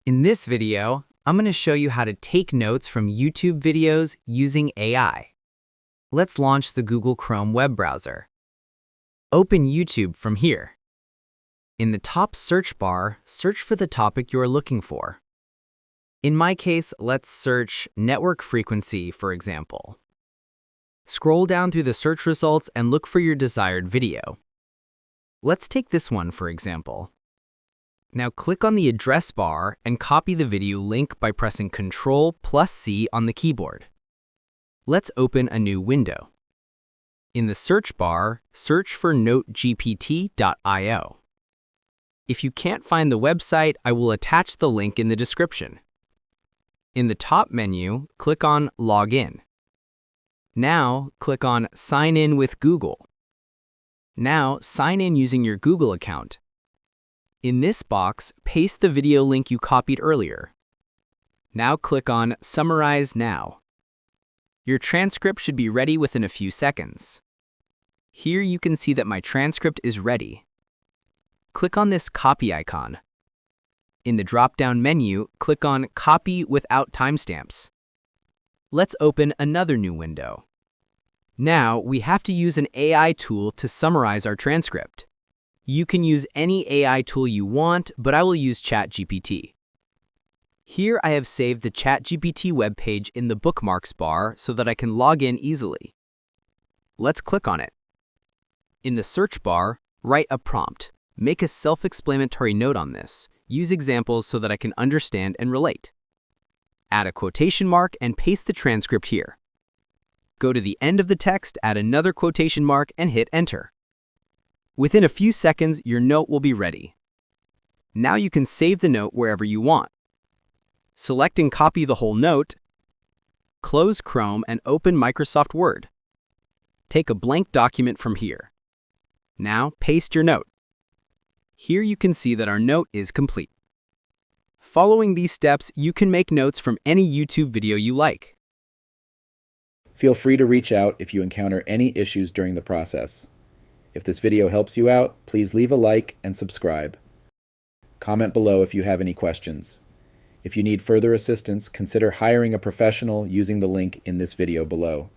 In this video, I'm going to show you how to take notes from YouTube videos using AI. Let's launch the Google Chrome web browser. Open YouTube from here. In the top search bar, search for the topic you are looking for. In my case, let's search network frequency, for example. Scroll down through the search results and look for your desired video. Let's take this one, for example. Now click on the address bar and copy the video link by pressing Ctrl+C on the keyboard. Let's open a new window. In the search bar, search for notegpt.io. If you can't find the website, I will attach the link in the description. In the top menu, click on Login. Now, click on Sign in with Google. Now, sign in using your Google account. In this box, paste the video link you copied earlier. Now click on Summarize Now. Your transcript should be ready within a few seconds. Here you can see that my transcript is ready. Click on this copy icon. In the drop-down menu, click on Copy without timestamps. Let's open another new window. Now, we have to use an AI tool to summarize our transcript. You can use any AI tool you want, but I will use ChatGPT. Here I have saved the ChatGPT webpage in the bookmarks bar so that I can log in easily. Let's click on it. In the search bar, write a prompt. Make a self-explanatory note on this. Use examples so that I can understand and relate. Add a quotation mark and paste the transcript here. Go to the end of the text, add another quotation mark, and hit Enter. Within a few seconds, your note will be ready. Now you can save the note wherever you want. Select and copy the whole note. Close Chrome and open Microsoft Word. Take a blank document from here. Now paste your note. Here you can see that our note is complete. Following these steps, you can make notes from any YouTube video you like. Feel free to reach out if you encounter any issues during the process. If this video helps you out, please leave a like and subscribe. Comment below if you have any questions. If you need further assistance, consider hiring a professional using the link in this video below.